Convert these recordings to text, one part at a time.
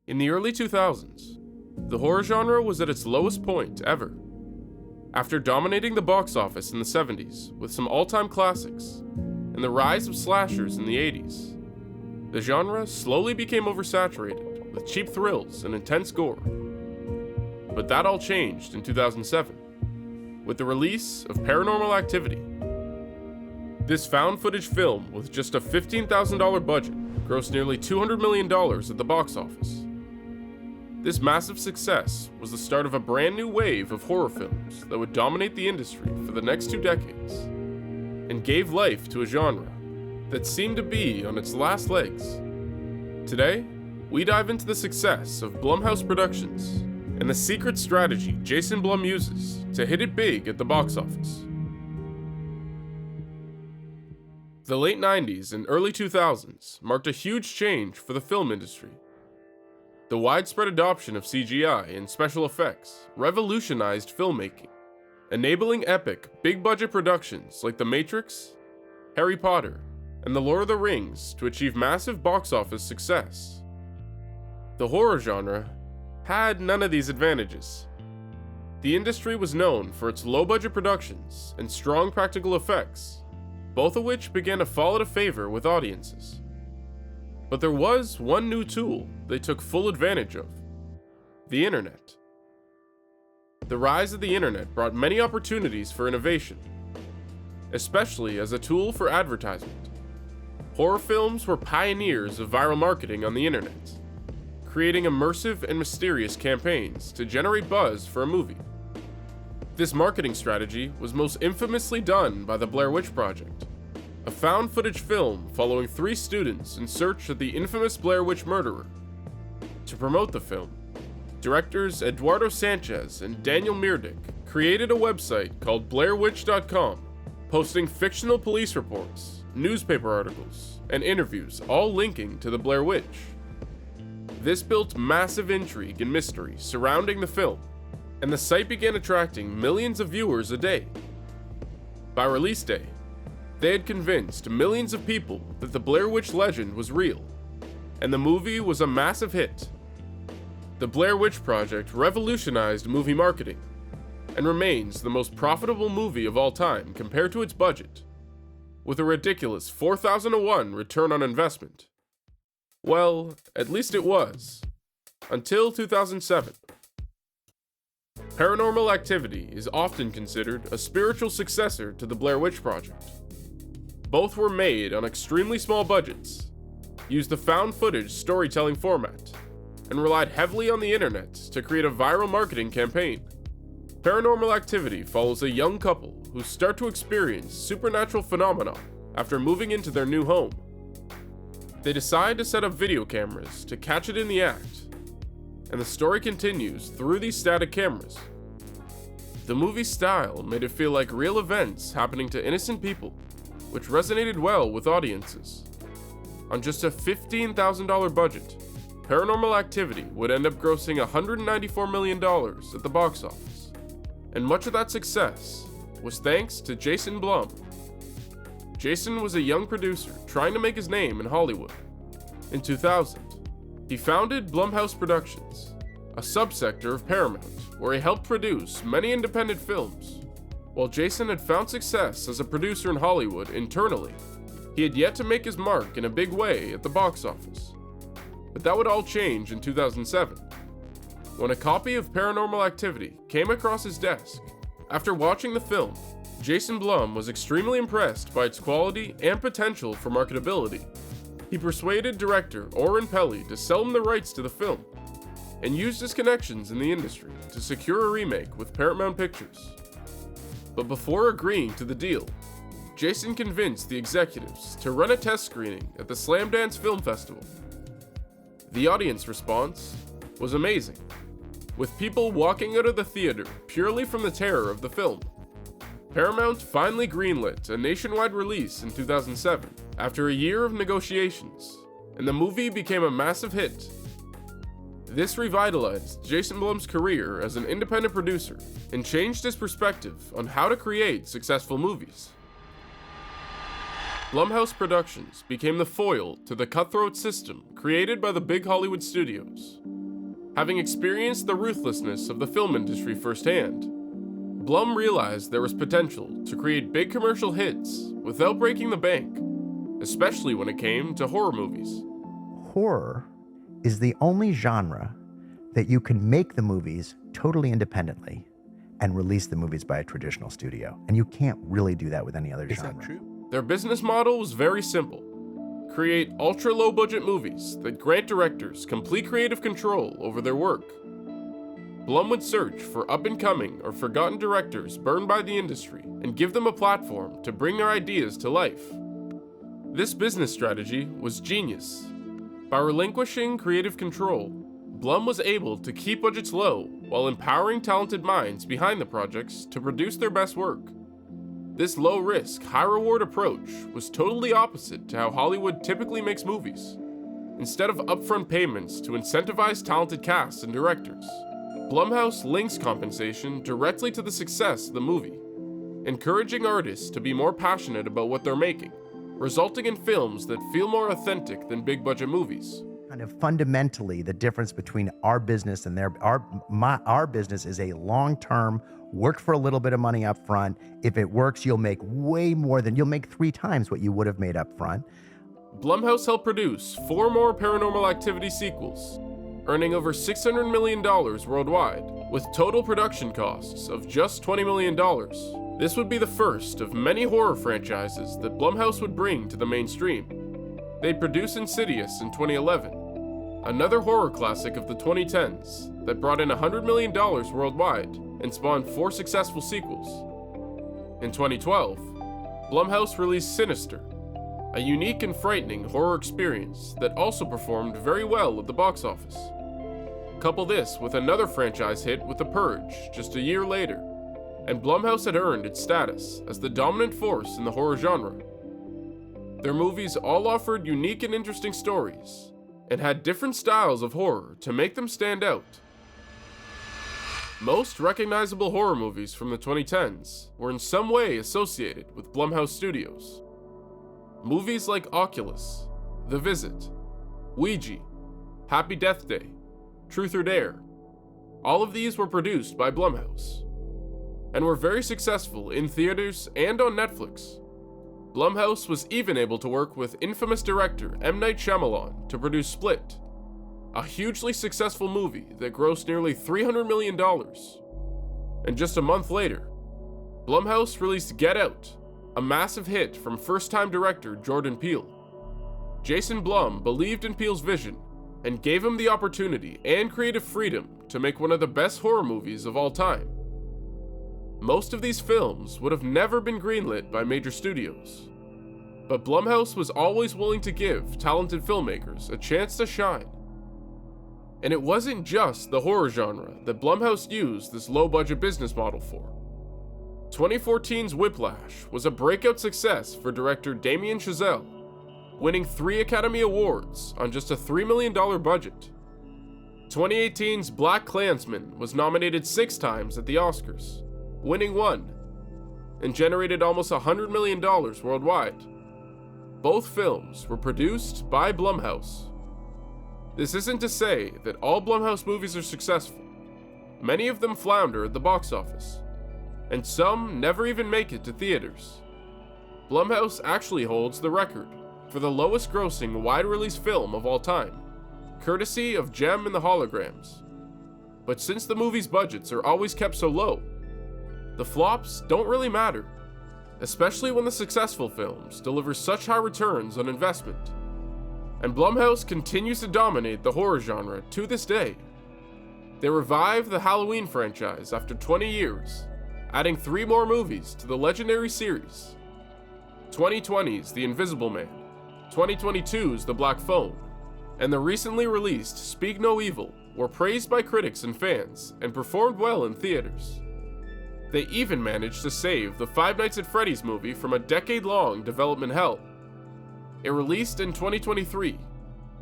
In the early 2000s, the horror genre was at its lowest point ever. After dominating the box office in the 70s with some all-time classics and the rise of slashers in the 80s, the genre slowly became oversaturated with cheap thrills and intense gore. But that all changed in 2007 with the release of Paranormal Activity. This found footage film with just a $15,000 budget grossed nearly $200 million at the box office. This massive success was the start of a brand new wave of horror films that would dominate the industry for the next 2 decades, and gave life to a genre that seemed to be on its last legs. Today, we dive into the success of Blumhouse Productions and the secret strategy Jason Blum uses to hit it big at the box office. The late 90s and early 2000s marked a huge change for the film industry. The widespread adoption of CGI and special effects revolutionized filmmaking, enabling epic, big-budget productions like The Matrix, Harry Potter, and The Lord of the Rings to achieve massive box office success. The horror genre had none of these advantages. The industry was known for its low-budget productions and strong practical effects, both of which began to fall out of favor with audiences. But there was one new tool they took full advantage of: the internet. The rise of the internet brought many opportunities for innovation, especially as a tool for advertisement. Horror films were pioneers of viral marketing on the internet, creating immersive and mysterious campaigns to generate buzz for a movie. This marketing strategy was most infamously done by the Blair Witch Project, a found footage film following 3 students in search of the infamous Blair Witch murderer. To promote the film, directors Eduardo Sanchez and Daniel Meerdick created a website called BlairWitch.com, posting fictional police reports, newspaper articles, and interviews, all linking to the Blair Witch. This built massive intrigue and mystery surrounding the film, and the site began attracting millions of viewers a day. By release day, they had convinced millions of people that the Blair Witch legend was real, and the movie was a massive hit. The Blair Witch Project revolutionized movie marketing, and remains the most profitable movie of all time compared to its budget, with a ridiculous 4,000-to-1 return on investment. Well, at least it was, until 2007. Paranormal Activity is often considered a spiritual successor to the Blair Witch Project. Both were made on extremely small budgets, used the found footage storytelling format, and relied heavily on the internet to create a viral marketing campaign. Paranormal Activity follows a young couple who start to experience supernatural phenomena after moving into their new home. They decide to set up video cameras to catch it in the act, and the story continues through these static cameras. The movie's style made it feel like real events happening to innocent people, which resonated well with audiences. On just a $15,000 budget, Paranormal Activity would end up grossing $194 million at the box office, and much of that success was thanks to Jason Blum. Jason was a young producer trying to make his name in Hollywood. In 2000, he founded Blumhouse Productions, a subsector of Paramount, where he helped produce many independent films. While Jason had found success as a producer in Hollywood internally, he had yet to make his mark in a big way at the box office. But that would all change in 2007, when a copy of Paranormal Activity came across his desk. After watching the film, Jason Blum was extremely impressed by its quality and potential for marketability. He persuaded director Oren Peli to sell him the rights to the film, and used his connections in the industry to secure a remake with Paramount Pictures. But before agreeing to the deal, Jason convinced the executives to run a test screening at the Slamdance Film Festival. The audience response was amazing, with people walking out of the theater purely from the terror of the film. Paramount finally greenlit a nationwide release in 2007 after a year of negotiations, and the movie became a massive hit. This revitalized Jason Blum's career as an independent producer and changed his perspective on how to create successful movies. Blumhouse Productions became the foil to the cutthroat system created by the big Hollywood studios. Having experienced the ruthlessness of the film industry firsthand, Blum realized there was potential to create big commercial hits without breaking the bank, especially when it came to horror movies. Horror is the only genre that you can make the movies totally independently and release the movies by a traditional studio. And you can't really do that with any other genre. Is that true? Their business model was very simple. Create ultra-low budget movies that grant directors complete creative control over their work. Blum would search for up-and-coming or forgotten directors burned by the industry and give them a platform to bring their ideas to life. This business strategy was genius. By relinquishing creative control, Blum was able to keep budgets low while empowering talented minds behind the projects to produce their best work. This low-risk, high-reward approach was totally opposite to how Hollywood typically makes movies. Instead of upfront payments to incentivize talented casts and directors, Blumhouse links compensation directly to the success of the movie, encouraging artists to be more passionate about what they're making, resulting in films that feel more authentic than big-budget movies. Kind of fundamentally, the difference between our business and our business is a long-term, work for a little bit of money up front. If it works, you'll make you'll make 3 times what you would have made up front. Blumhouse helped produce 4 more Paranormal Activity sequels, earning over $600 million worldwide, with total production costs of just $20 million. This would be the first of many horror franchises that Blumhouse would bring to the mainstream. They'd produce Insidious in 2011, another horror classic of the 2010s that brought in $100 million worldwide and spawned 4 successful sequels. In 2012, Blumhouse released Sinister, a unique and frightening horror experience that also performed very well at the box office. Couple this with another franchise hit with The Purge just a year later, and Blumhouse had earned its status as the dominant force in the horror genre. Their movies all offered unique and interesting stories, and had different styles of horror to make them stand out. Most recognizable horror movies from the 2010s were in some way associated with Blumhouse Studios. Movies like Oculus, The Visit, Ouija, Happy Death Day, Truth or Dare, all of these were produced by Blumhouse, and were very successful in theaters and on Netflix. Blumhouse was even able to work with infamous director M. Night Shyamalan to produce Split, a hugely successful movie that grossed nearly $300 million. And just a month later, Blumhouse released Get Out, a massive hit from first-time director Jordan Peele. Jason Blum believed in Peele's vision and gave him the opportunity and creative freedom to make one of the best horror movies of all time. Most of these films would have never been greenlit by major studios, but Blumhouse was always willing to give talented filmmakers a chance to shine. And it wasn't just the horror genre that Blumhouse used this low-budget business model for. 2014's Whiplash was a breakout success for director Damien Chazelle, winning 3 Academy Awards on just a $3 million budget. 2018's BlacKkKlansman was nominated 6 times at the Oscars, winning 1, and generated almost $100 million worldwide. Both films were produced by Blumhouse. This isn't to say that all Blumhouse movies are successful. Many of them flounder at the box office, and some never even make it to theaters. Blumhouse actually holds the record for the lowest grossing wide-release film of all time, courtesy of Jem and the Holograms. But since the movie's budgets are always kept so low, the flops don't really matter, especially when the successful films deliver such high returns on investment. And Blumhouse continues to dominate the horror genre to this day. They revived the Halloween franchise after 20 years, adding 3 more movies to the legendary series. 2020's The Invisible Man, 2022's The Black Phone, and the recently released Speak No Evil were praised by critics and fans and performed well in theaters. They even managed to save the Five Nights at Freddy's movie from a decade-long development hell. It released in 2023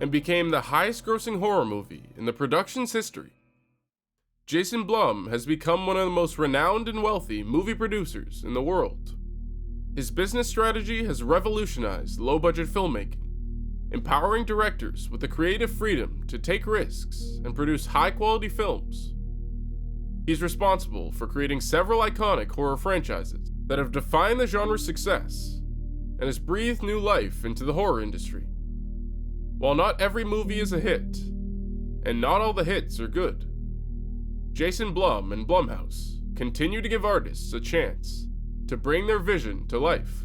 and became the highest-grossing horror movie in the production's history. Jason Blum has become one of the most renowned and wealthy movie producers in the world. His business strategy has revolutionized low-budget filmmaking, empowering directors with the creative freedom to take risks and produce high-quality films. He's responsible for creating several iconic horror franchises that have defined the genre's success and has breathed new life into the horror industry. While not every movie is a hit, and not all the hits are good, Jason Blum and Blumhouse continue to give artists a chance to bring their vision to life.